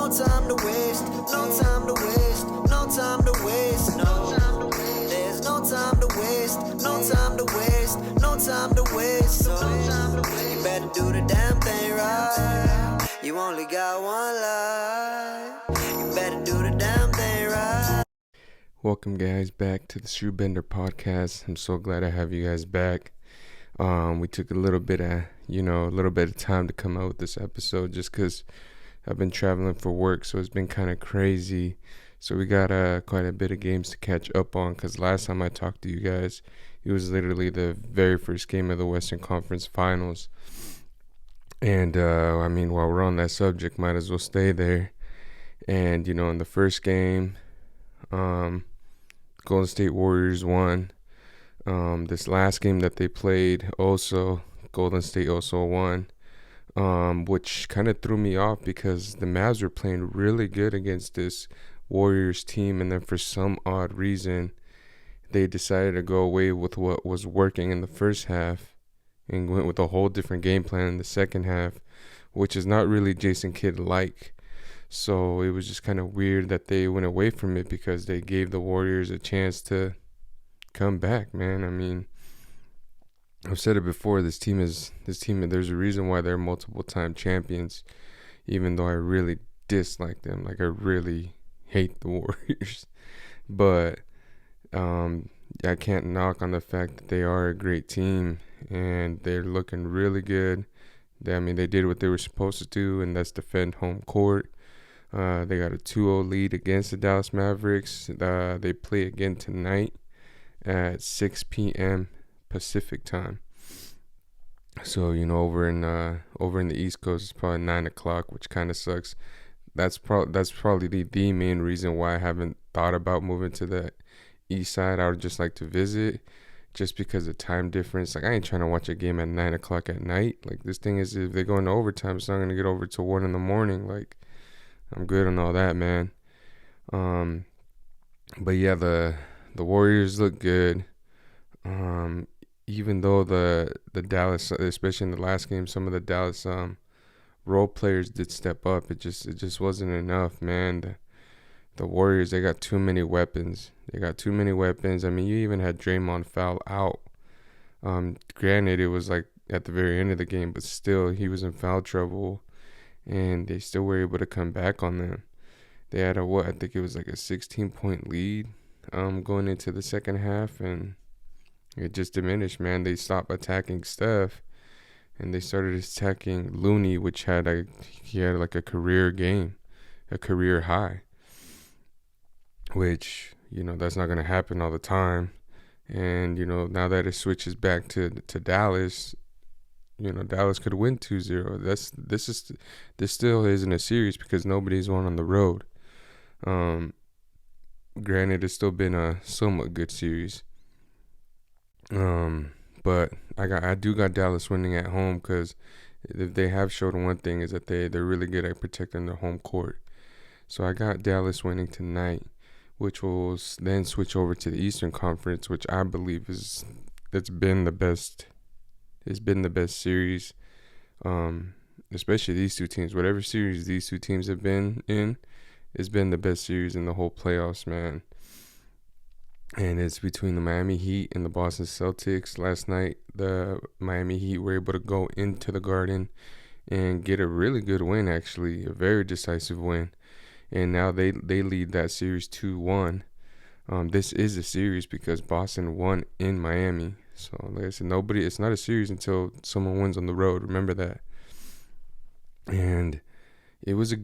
no time to waste, no time to waste, no time to waste, no. There's no time to waste, no time to waste, no time to waste. So you better do the damn thing right. You only got one life. You better do the damn thing right. Welcome guys back to the ShoeBenderPod podcast. I'm so glad I have you guys back. We took a little bit of time to come out with this episode just because I've been traveling for work, so it's been kind of crazy. So we got quite a bit of games to catch up on, because last time I talked to you guys, it was literally the very first game of the Western Conference Finals. And while we're on that subject, might as well stay there. And in the first game, Golden State Warriors won. This last game that they played, also Golden State also won, which kind of threw me off because the Mavs were playing really good against this Warriors team, and then for some odd reason they decided to go away with what was working in the first half and went with a whole different game plan in the second half, which is not really Jason Kidd like. So it was just kind of weird that they went away from it, because they gave the Warriors a chance to come back, man. I mean, I've said it before, this team, there's a reason why they're multiple time champions, even though I really dislike them. Like, I really hate the Warriors. But I can't knock on the fact that they are a great team and they're looking really good. They did what they were supposed to do, and that's defend home court. They got a 2-0 lead against the Dallas Mavericks. They play again tonight at 6 p.m. Pacific time. So over in the East Coast, it's probably 9 o'clock, which kind of sucks. That's probably the main reason why I haven't thought about moving to the East Side. I would just like to visit, just because of time difference. Like, I ain't trying to watch a game at 9 o'clock at night. Like, this thing is, if they go into overtime, it's not gonna get over till 1 in the morning. Like, I'm good on all that, man. But yeah, the Warriors look good. Even though the Dallas, especially in the last game, some of the Dallas role players did step up. It just wasn't enough, man. The Warriors, they got too many weapons. I mean, you even had Draymond foul out. Granted, it was like at the very end of the game, but still, he was in foul trouble, and they still were able to come back on them. They had I think it was like a 16-point lead going into the second half, and it just diminished, man. They stopped attacking Steph, and they started attacking Looney, which had a career game, a career high, which, that's not going to happen all the time. And, now that it switches back to Dallas, Dallas could win 2-0. This still isn't a series because nobody's won on the road. Granted, it's still been a somewhat good series. But I do got Dallas winning at home, because if they have showed one thing, is that they're really good at protecting their home court. So I got Dallas winning tonight, which will then switch over to the Eastern Conference, which I believe it's been the best. It's been the best series, especially these two teams. Whatever series these two teams have been in, it's been the best series in the whole playoffs, man. And it's between the Miami Heat and the Boston Celtics. Last night, the Miami Heat were able to go into the Garden and get a really good win, actually, a very decisive win. And now they lead that series 2-1. This is a series because Boston won in Miami. So, like I said, it's not a series until someone wins on the road. Remember that. And it was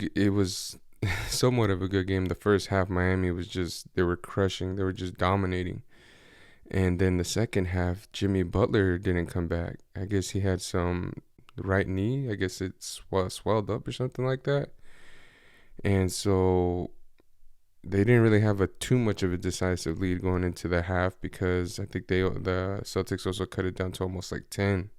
somewhat of a good game. The first half, Miami they were crushing. They were just dominating. And then the second half, Jimmy Butler didn't come back. I guess he had some right knee. I guess it swelled up or something like that. And so they didn't really have too much of a decisive lead going into the half, because I think the Celtics also cut it down to almost like 10.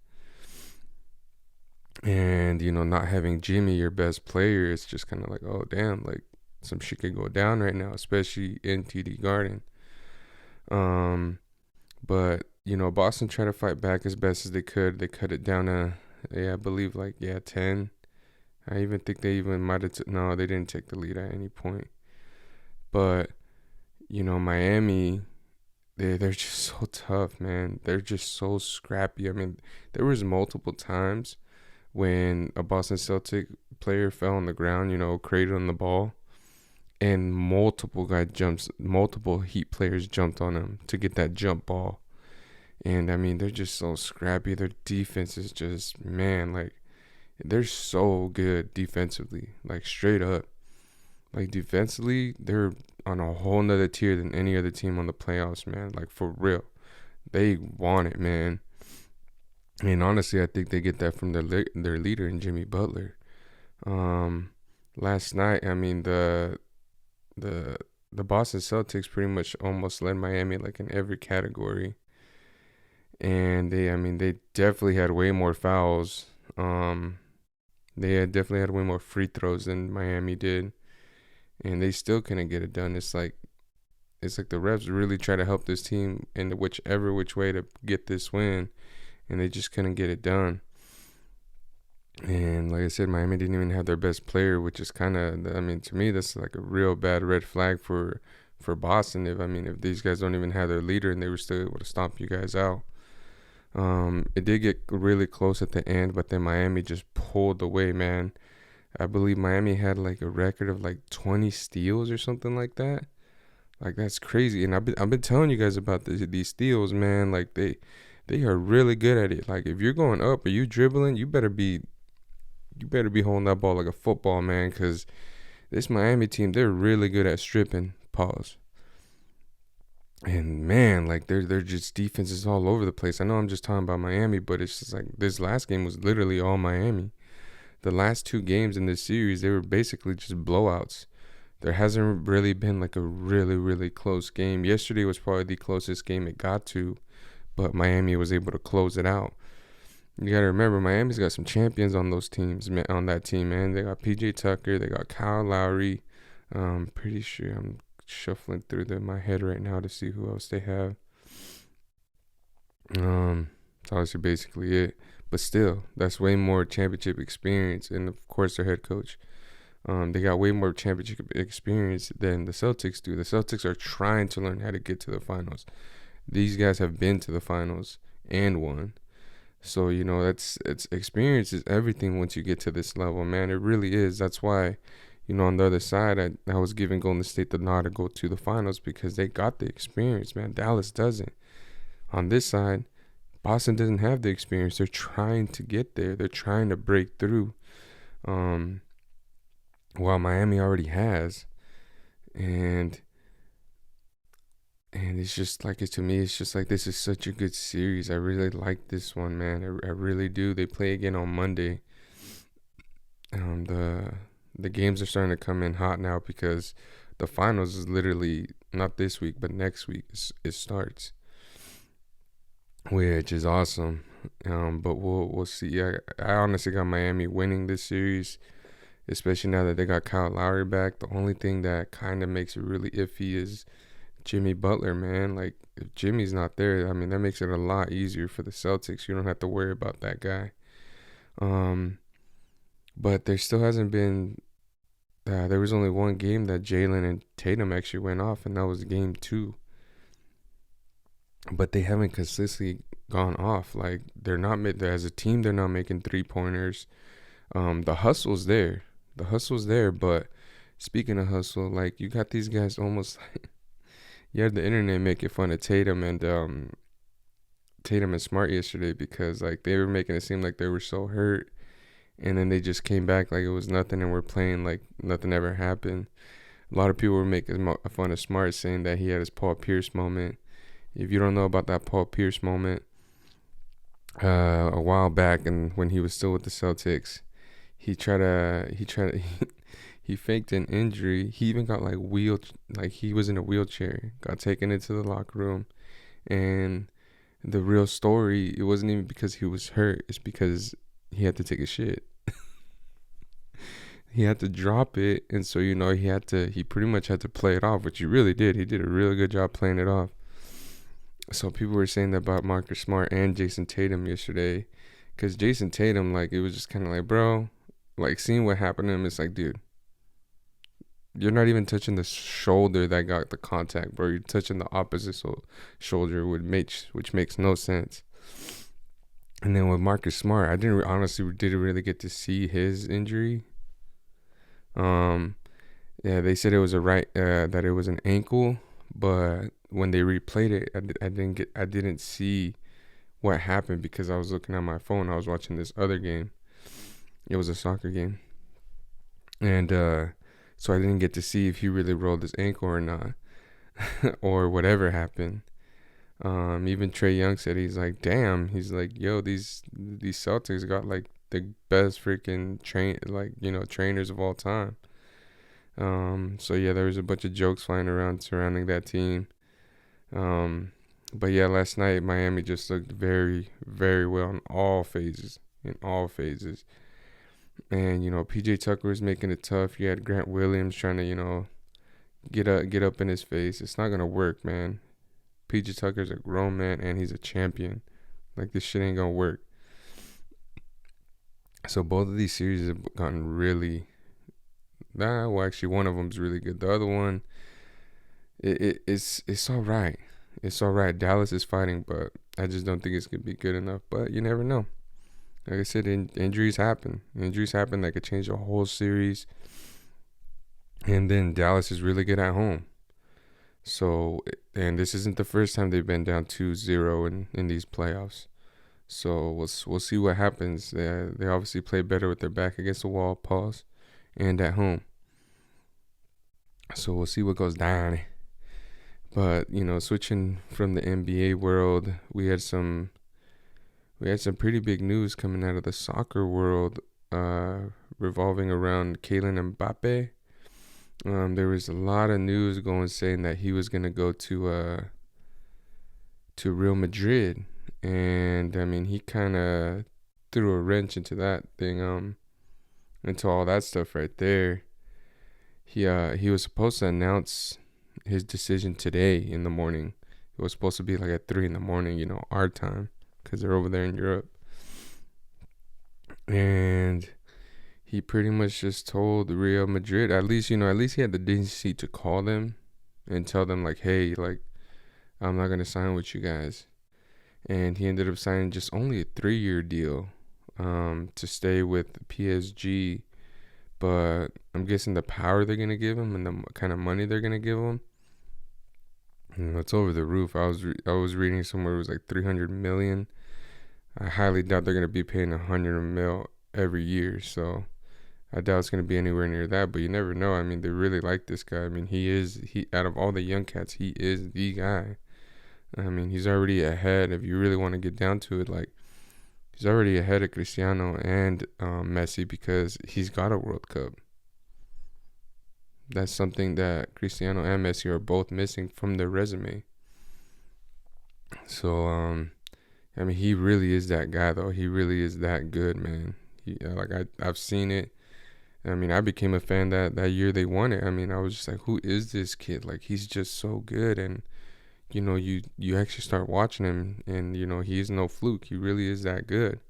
And, not having Jimmy, your best player, it's just kind of like, oh, damn, like some shit could go down right now, especially in TD Garden. But, Boston tried to fight back as best as they could. They cut it down to, I believe 10. I even think they even might have. No, they didn't take the lead at any point. But Miami, they're just so tough, man. They're just so scrappy. I mean, there was multiple times when a Boston Celtic player fell on the ground, cradled on the ball, and multiple Heat players jumped on him to get that jump ball. And I mean, they're just so scrappy. Their defense is just, man, like, they're so good defensively, like, straight up. Like, defensively, they're on a whole nother tier than any other team on the playoffs, man. Like, for real. They want it, man. And honestly, I think they get that from their leader in Jimmy Butler. Last night, I mean, the Boston Celtics pretty much almost led Miami, like, in every category. And they definitely had way more fouls. They definitely had way more free throws than Miami did, and they still couldn't get it done. It's like the refs really try to help this team in which way to get this win, and they just couldn't get it done. And like I said, Miami didn't even have their best player, which is kind of, I mean, to me, that's like a real bad red flag for Boston. If these guys don't even have their leader and they were still able to stomp you guys out. It did get really close at the end, but then Miami just pulled away, man. I believe Miami had like a record of like 20 steals or something like that. Like, that's crazy. And I've been telling you guys about these steals, man. Like, they are really good at it. Like, if you're going up or you dribbling, you better be holding that ball like a football, man, because this Miami team, they're really good at stripping. Pause. And man, like, they're just defenses all over the place. I know I'm just talking about Miami, but it's just like this last game was literally all Miami. The last two games in this series, they were basically just blowouts. There hasn't really been like a really, really close game. Yesterday was probably the closest game it got to, but Miami was able to close it out. You got to remember, Miami's got some champions on those teams, on that team, man. They got PJ Tucker, they got Kyle Lowry. Pretty sure I'm shuffling through my head right now to see who else they have. It's obviously basically it, but still, that's way more championship experience, and of course their head coach. They got way more championship experience than the Celtics do. The Celtics are trying to learn how to get to the finals. These guys have been to the finals and won. So, it's experience is everything once you get to this level, man. It really is. That's why, on the other side, I was giving Golden State the nod to go to the finals because they got the experience, man. Dallas doesn't. On this side, Boston doesn't have the experience. They're trying to get there. They're trying to break through. While Miami already has. And it's just like, to me, it's just like, this is such a good series. I really like this one, man. I really do. They play again on Monday. The games are starting to come in hot now because the finals is literally not this week, but next week it starts, which is awesome. But we'll see. I honestly got Miami winning this series, especially now that they got Kyle Lowry back. The only thing that kind of makes it really iffy is Jimmy Butler, man. Like, if Jimmy's not there, I mean, that makes it a lot easier for the Celtics. You don't have to worry about that guy. But there still hasn't been. There was only one game that Jalen and Tatum actually went off, and that was game 2. But they haven't consistently gone off. Like, they're not as a team. They're not making 3-pointers. The hustle's there. But speaking of hustle, like, you got these guys almost like. You had the internet making fun of Tatum and Smart yesterday because, like, they were making it seem like they were so hurt, and then they just came back like it was nothing and were playing like nothing ever happened. A lot of people were making fun of Smart, saying that he had his Paul Pierce moment. If you don't know about that Paul Pierce moment, a while back, and when he was still with the Celtics, he faked an injury. He even got he was in a wheelchair, got taken into the locker room. And the real story, it wasn't even because he was hurt. It's because he had to take a shit. He had to drop it. And so, he pretty much had to play it off, which he really did. He did a really good job playing it off. So people were saying that about Marcus Smart and Jason Tatum yesterday. Because Jason Tatum, like, it was just kind of like, bro, like seeing what happened to him, it's like, dude, you're not even touching the shoulder that got the contact, bro. You're touching the opposite shoulder, which makes no sense. And then with Marcus Smart, I didn't really get to see his injury. Yeah, they said it was that it was an ankle, but when they replayed it, I didn't see what happened because I was looking at my phone. I was watching this other game. It was a soccer game, and so I didn't get to see if he really rolled his ankle or not, or whatever happened. Even Trey Young said he's like, damn. He's like, yo, these Celtics got like the best freaking trainers of all time. So yeah, there was a bunch of jokes flying around surrounding that team. But yeah, last night Miami just looked very, very well in all phases. And PJ Tucker was making it tough. You had Grant Williams trying to get up in his face. It's not gonna work, man. PJ Tucker's a grown man and he's a champion. Like, this shit ain't gonna work. So both of these series have gotten really. Actually, one of them's really good. The other one, it's all right. It's all right. Dallas is fighting, but I just don't think it's gonna be good enough. But you never know. Like I said, injuries happen. Injuries happen that could change the whole series. And then Dallas is really good at home. So, and this isn't the first time they've been down 2-0 in these playoffs. So we'll see what happens. They obviously play better with their back against the wall, and at home. So we'll see what goes down. But switching from the NBA world, we had some pretty big news coming out of the soccer world, revolving around Kylian Mbappe. There was a lot of news saying that he was gonna go to Real Madrid, and I mean he kind of threw a wrench into that thing, into all that stuff right there. He was supposed to announce his decision today in the morning. It was supposed to be like at 3 a.m, our time, because they're over there in Europe, and he pretty much just told Real Madrid, at least he had the decency to call them and tell them, like, hey, like, I'm not going to sign with you guys. And he ended up signing just only a 3-year deal to stay with PSG. But I'm guessing the power they're going to give him and the kind of money they're going to give him, it's over the roof. I was reading somewhere it was like 300 million. I highly doubt they're going to be paying 100 mil every year. So I doubt it's going to be anywhere near that, but you never know. I mean, they really like this guy. I mean, he out of all the young cats, he is the guy. I mean, he's already ahead. If you really want to get down to it, like, he's already ahead of Cristiano and Messi because he's got a World Cup. That's something that Cristiano and Messi are both missing from their resume. So, I mean, he really is that guy, though. He really is that good, man. I've seen it. I mean, I became a fan that year they won it. I mean, I was just like, who is this kid? Like, he's just so good. And, you actually start watching him and, he's no fluke. He really is that good.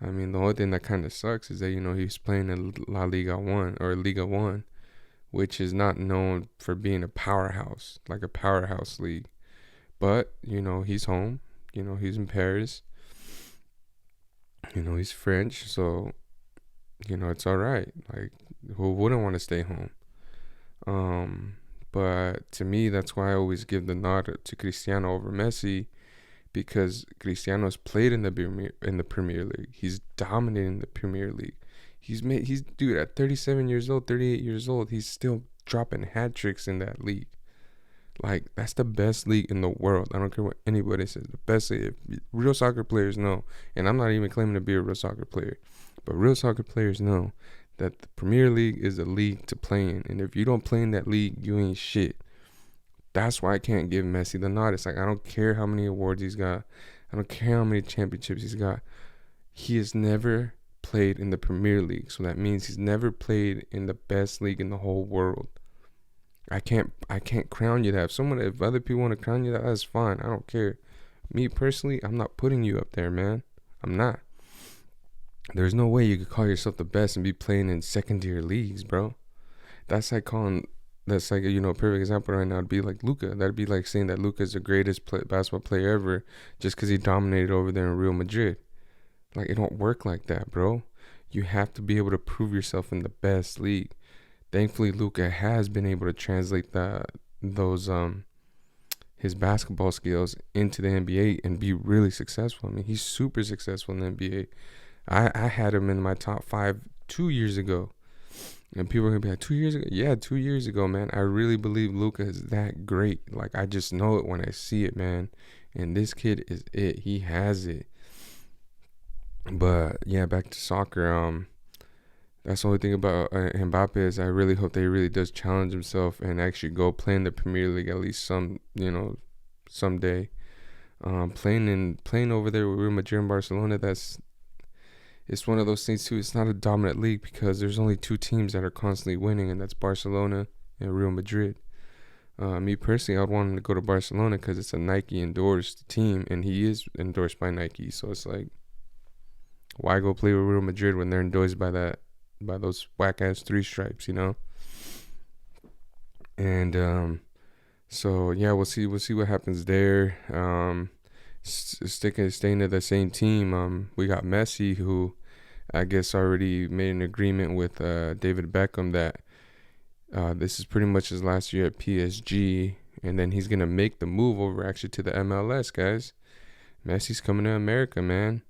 I mean, the only thing that kind of sucks is that, he's playing in La Liga 1 or Liga 1, which is not known for being a powerhouse, like a powerhouse league. But, he's home. He's in Paris. He's French. So, it's all right. Like, who wouldn't want to stay home? But to me, that's why I always give the nod to Cristiano over Messi, because Cristiano's played in the Premier League. He's dominating the Premier League. He's dude, at 37 years old, 38 years old, he's still dropping hat tricks in that league. Like, that's the best league in the world. I don't care what anybody says. The best league. Real soccer players know, and I'm not even claiming to be a real soccer player, but real soccer players know that the Premier League is a league to play in. And if you don't play in that league, you ain't shit. That's why I can't give Messi the nod. It's like, I don't care how many awards he's got. I don't care how many championships he's got. He has never played in the Premier League. So that means he's never played in the best league in the whole world. I can't crown you that. If other people want to crown you that, that's fine. I don't care. Me personally, I'm not putting you up there, man. I'm not. There's no way you could call yourself the best and be playing in second-tier leagues, bro. That's like calling. That's like, a perfect example right now would be like Luka. That'd be like saying that Luka is the greatest basketball player ever just because he dominated over there in Real Madrid. Like, it don't work like that, bro. You have to be able to prove yourself in the best league. Thankfully, Luka has been able to translate those his basketball skills into the NBA and be really successful. I mean, he's super successful in the NBA. I had him in my top 5 2 years ago. And people are going to be like, 2 years ago? Yeah, 2 years ago, man. I really believe Luka is that great. Like, I just know it when I see it, man. And this kid is it. He has it. But, yeah, back to soccer. That's the only thing about Mbappe is I really hope that he really does challenge himself and actually go play in the Premier League at least someday. Playing over there with Real Madrid and Barcelona, it's one of those things too. It's not a dominant league because there's only 2 teams that are constantly winning, and that's Barcelona and Real Madrid. Me personally, I'd want him to go to Barcelona because it's a Nike endorsed team, and he is endorsed by Nike. So it's like, why go play with Real Madrid when they're endorsed by those whack ass 3 stripes, And so yeah, we'll see what happens there. Staying to the same team. We got Messi, who I guess already made an agreement with David Beckham that this is pretty much his last year at PSG, and then he's gonna make the move over actually to the MLS, guys. Messi's coming to America, man.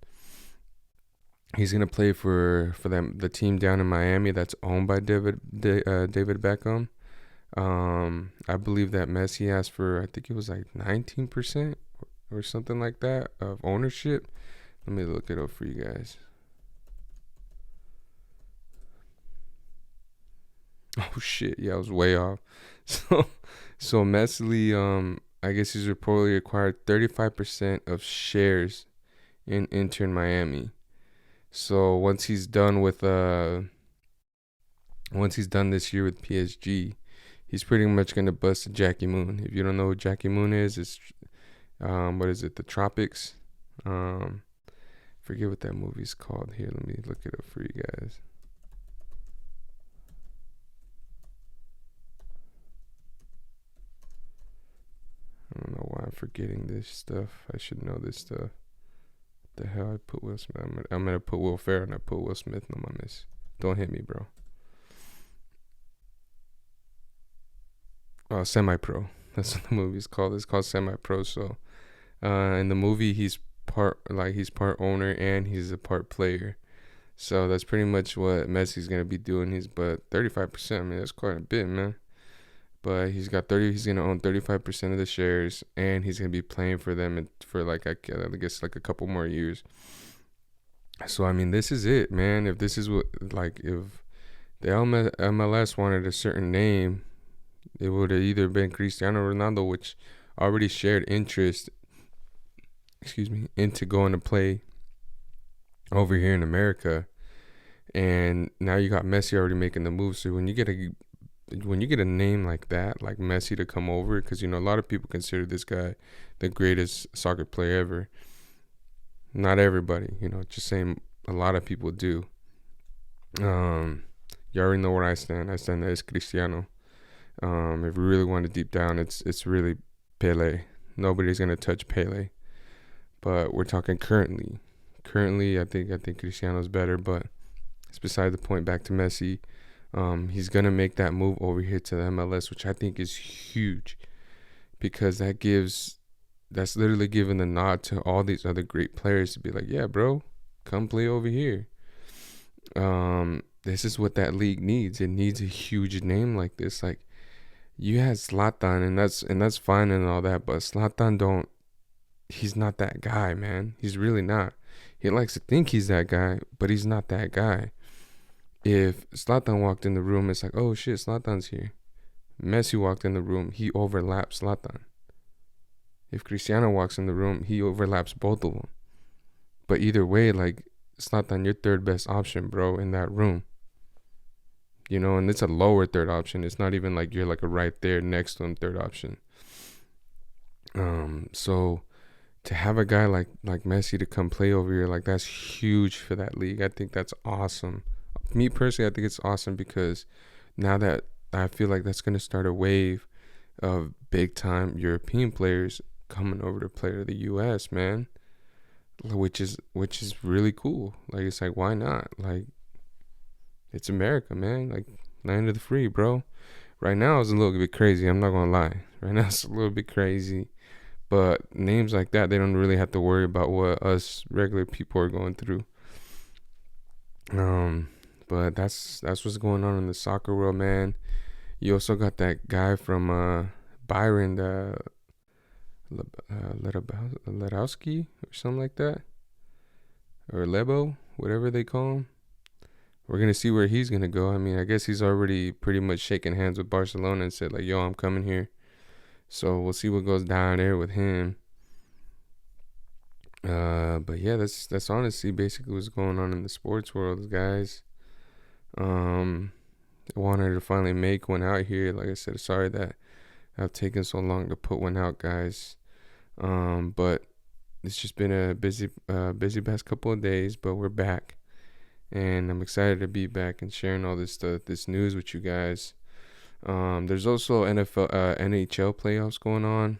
He's gonna play for the team down in Miami that's owned by David Beckham. I believe that Messi asked for, I think it was like 19% or something like that of ownership. Let me look it up for you guys. Oh shit, yeah, I was way off. So Messi, I guess he's reportedly acquired 35% of shares in Inter Miami. So once he's done this year with PSG, he's pretty much gonna bust a Jackie Moon. If you don't know who Jackie Moon is, it's what is it? The Tropics. Forget what that movie's called. Here, let me look it up for you guys. I don't know why I'm forgetting this stuff. I should know this stuff. What the hell? I put Will Smith. I'm gonna put Will Ferrell and I put Will Smith. No, my miss. Don't hit me, bro. Semi-Pro. That's what the movie's called. It's called Semi-Pro. So, in the movie, he's part owner and he's a part player. So that's pretty much what Messi's gonna be doing. But 35%. I mean, that's quite a bit, man. But he's gonna own 35% of the shares, and he's gonna be playing for them for like I guess like a couple more years. So I mean, this is it, man. If this is if the MLS wanted a certain name, it would have either been Cristiano Ronaldo, which already shared interest, into going to play over here in America, and now you got Messi already making the move. So when you get a name like that, like Messi, to come over, because a lot of people consider this guy the greatest soccer player ever. Not everybody, just saying a lot of people do. You already know where I stand. I stand as Cristiano. If we really want to deep down, it's really Pele. Nobody's gonna touch Pele. But we're talking currently. Currently, I think Cristiano's better, but it's beside the point. Back to Messi. He's gonna make that move over here to the MLS, which I think is huge, because that's literally giving the nod to all these other great players to be like, yeah, bro, come play over here. This is what that league needs. It needs a huge name like this. Like, you had Zlatan, and that's fine and all that, but Zlatan he's not that guy, man. He's really not. He likes to think he's that guy, but he's not that guy. If Zlatan walked in the room, it's like, oh shit, Zlatan's here. Messi walked in the room, he overlaps Zlatan. If Cristiano walks in the room, he overlaps both of them. But either way, like, Zlatan, your third best option, bro, in that room. And it's a lower third option. It's not even like you're like a right there next to him third option. So to have a guy like Messi to come play over here, like that's huge for that league. I think that's awesome. Me personally, I think it's awesome because now that I feel like that's gonna start a wave of big time European players coming over to play to the U.S. man, which is really cool. Like it's like why not? Like it's America, man. Like land of the free, bro. Right now it's a little bit crazy. I'm not gonna lie. Right now it's a little bit crazy. But names like that, they don't really have to worry about what us regular people are going through. But that's what's going on in the soccer world, man. You also got that guy from Byron, the Ledowski or something like that, or Lebo, whatever they call him. We're gonna see where he's gonna go. I mean, I guess he's already pretty much shaking hands with Barcelona and said like, "Yo, I'm coming here." So we'll see what goes down there with him. But yeah, that's honestly basically what's going on in the sports world, guys. I wanted to finally make one out here. Like I said, sorry that I've taken so long to put one out, guys. But it's just been a busy past couple of days, but we're back, and I'm excited to be back and sharing all this stuff, this news with you guys. There's also NHL playoffs going on.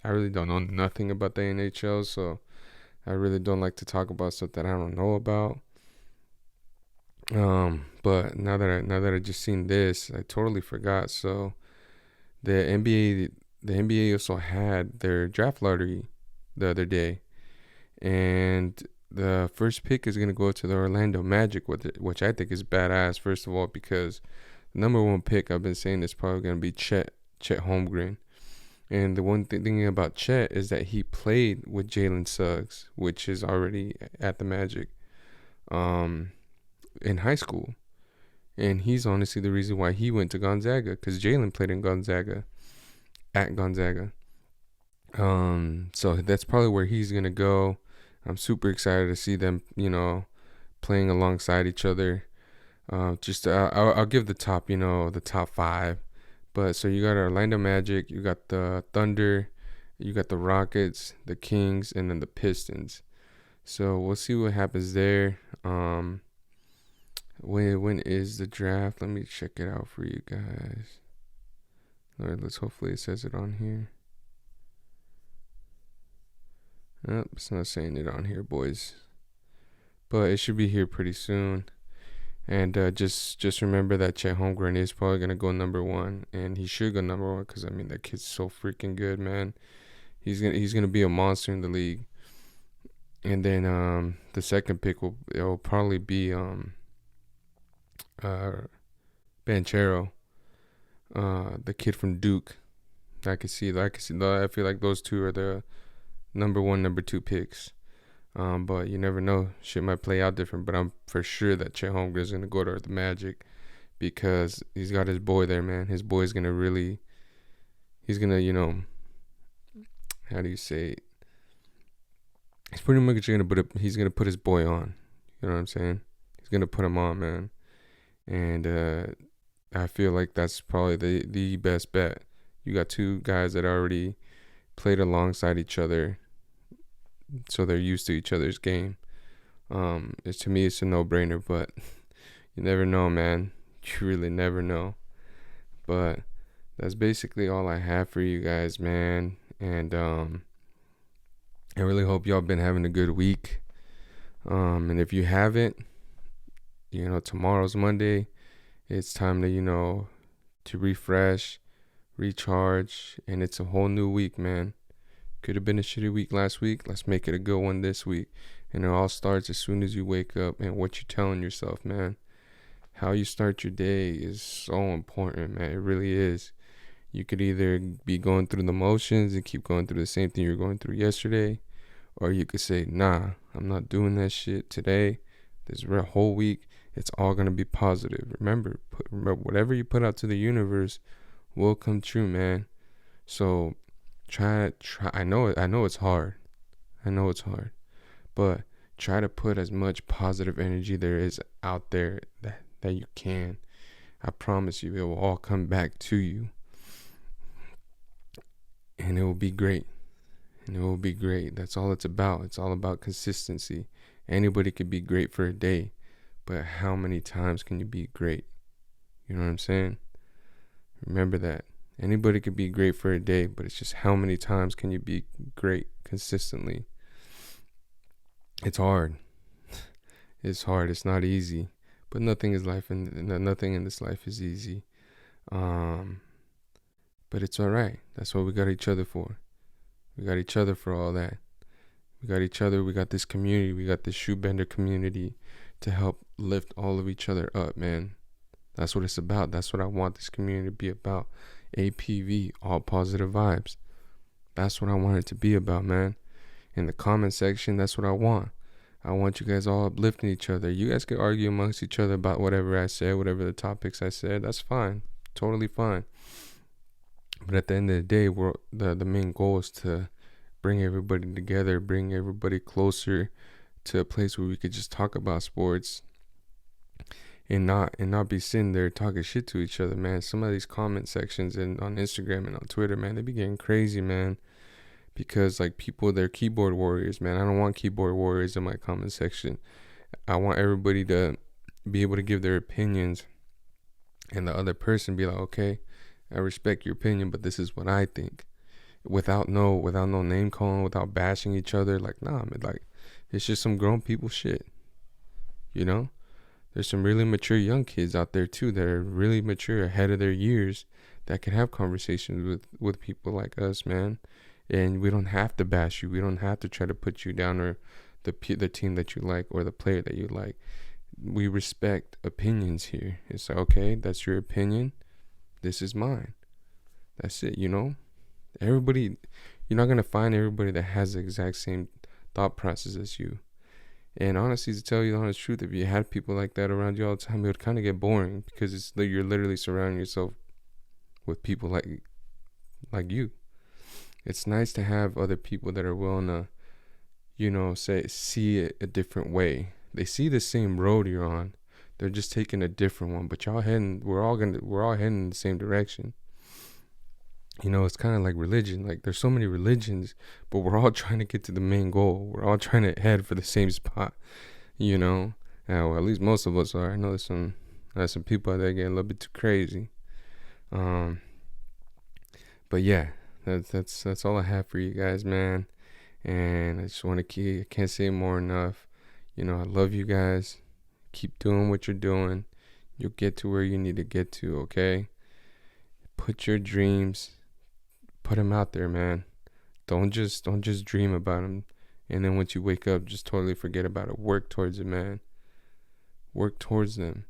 I really don't know nothing about the NHL, so I really don't like to talk about stuff that I don't know about. But now that I just seen this, I totally forgot. So the NBA also had their draft lottery the other day, and the first pick is gonna go to the Orlando Magic, which I think is badass. First of all, because the number one pick, I've been saying, is probably gonna be Chet Holmgren. And the one thing about Chet is that he played with Jalen Suggs, which is already at the Magic, in high school. And he's honestly the reason why he went to Gonzaga, because Jalen played in Gonzaga, at Gonzaga. So that's probably where he's going to go. I'm super excited to see them, playing alongside each other. I'll give the top five. But so you got Orlando Magic, you got the Thunder, you got the Rockets, the Kings, and then the Pistons. So we'll see what happens there. When is the draft? Let me check it out for you guys. All right, hopefully it says it on here. Nope, it's not saying it on here, boys. But it should be here pretty soon. And just remember that Chet Holmgren is probably gonna go number one, and he should go number one because I mean that kid's so freaking good, man. He's gonna be a monster in the league. And then the second pick will probably be Banchero, the kid from Duke. I feel like those two are the number one, number two picks. But you never know. Shit might play out different. But I'm for sure that Chet Holmgren is gonna go to the Magic because he's got his boy there, man. His boy's gonna really. He's gonna, how do you say it? He's pretty much he's gonna put his boy on. You know what I'm saying? He's gonna put him on, man. And I feel like that's probably the best bet. You got two guys that already played alongside each other, so they're used to each other's game. To me, it's a no-brainer, but you never know, man. You really never know. But that's basically all I have for you guys, man. And I really hope y'all been having a good week. And if you haven't, tomorrow's Monday. It's time to, to refresh, recharge, and it's a whole new week, man. Could have been a shitty week last week. Let's make it a good one this week. And it all starts as soon as you wake up and what you're telling yourself, man. How you start your day is so important, man. It really is. You could either be going through the motions and keep going through the same thing you're going through yesterday, or you could say, nah, I'm not doing that shit today. This whole week, it's all going to be positive. Remember, whatever you put out to the universe will come true, man. So try. I know it's hard. But try to put as much positive energy there is out there that you can. I promise you, it will all come back to you. And it will be great. and it will be great. That's all it's about. It's all about consistency. Anybody could be great for a day, but how many times can you be great? You know what I'm saying? Remember that. Anybody could be great for a day, but it's just how many times can you be great consistently? It's hard. It's hard. It's not easy. But nothing in this life is easy. But it's all right. That's what we got each other for. We got each other for all that. We got each other. We got this community. We got this ShoeBender community to help lift all of each other up, man. That's what it's about. That's what I want this community to be about. APV, all positive vibes. That's what I want it to be about, man. In the comment section, that's what I want. I want you guys all uplifting each other. You guys can argue amongst each other about whatever I said, whatever the topics I said. That's fine. Totally fine. But at the end of the day, the main goal is to bring everybody together, bring everybody closer to a place where we could just talk about sports and not be sitting there talking shit to each other, man. Some of these comment sections and on Instagram and on Twitter, man, they be getting crazy, man. Because like people, they're keyboard warriors, man. I don't want keyboard warriors in my comment section. I want everybody to be able to give their opinions, and the other person be like, okay, I respect your opinion, but this is what I think. Without no name calling, without bashing each other. Like, nah, man, like, it's just some grown people shit. You know? There's some really mature young kids out there too that are really mature, ahead of their years, that can have conversations with people like us, man. And we don't have to bash you. We don't have to try to put you down, or the team that you like or the player that you like. We respect opinions here. It's like, okay, that's your opinion. This is mine. That's it, you know? Everybody, you're not going to find everybody that has the exact same thought process as you. And honestly, to tell you the honest truth, if you had people like that around you all the time, it would kind of get boring, because you're literally surrounding yourself with people like you. It's nice to have other people that are willing to, you know, see it a different way. They see the same road you're on. They're just taking a different one, but we're all heading in the same direction. You know, it's kind of like religion. Like, there's so many religions, but we're all trying to get to the main goal. We're all trying to head for the same spot, you know? Well, at least most of us are. I know there's some people out there getting a little bit too crazy. But yeah, that's all I have for you guys, man. And I just want to I can't say more enough. You know, I love you guys. Keep doing what you're doing. You'll get to where you need to get to, okay? Put your dreams, put them out there, man. Don't just dream about them, and then once you wake up, just totally forget about it. Work towards it, man. Work towards them.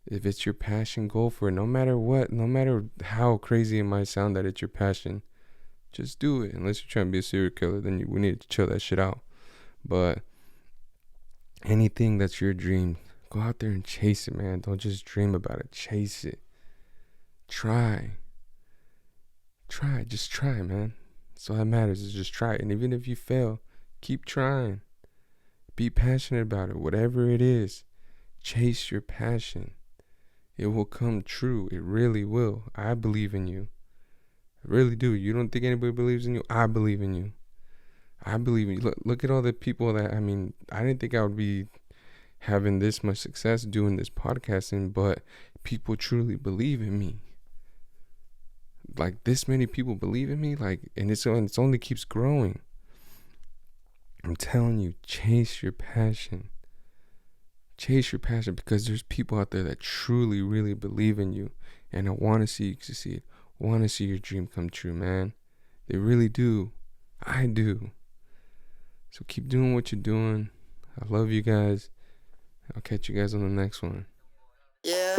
If it's your passion, go for it. No matter what, no matter how crazy it might sound that it's your passion, just do it. Unless you're trying to be a serial killer, then we need to chill that shit out. But anything that's your dream, go out there and chase it, man. Don't just dream about it. Chase it. Try. Just try, man. That's all that matters, is just try it. And even if you fail, keep trying. Be passionate about it. Whatever it is, chase your passion. It will come true. It really will. I believe in you. I really do. You don't think anybody believes in you? I believe in you. I believe in you. Look at all the people that, I didn't think I would be having this much success doing this podcasting, but people truly believe in me. Like, this many people believe in me, like, and it's only keeps growing. I'm telling you, chase your passion. Chase your passion, because there's people out there that truly, really believe in you, and I want to see you succeed. I want to see your dream come true, man. They really do. I do. So keep doing what you're doing. I love you guys. I'll catch you guys on the next one. Yeah,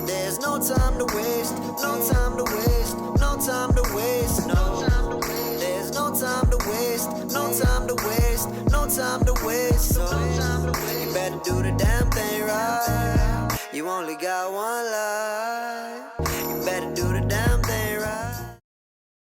there's no time to waste, no time to waste, no time to waste, no. There's no time to waste, no time to waste, no time to waste. So you better do the damn thing right. You only got one life.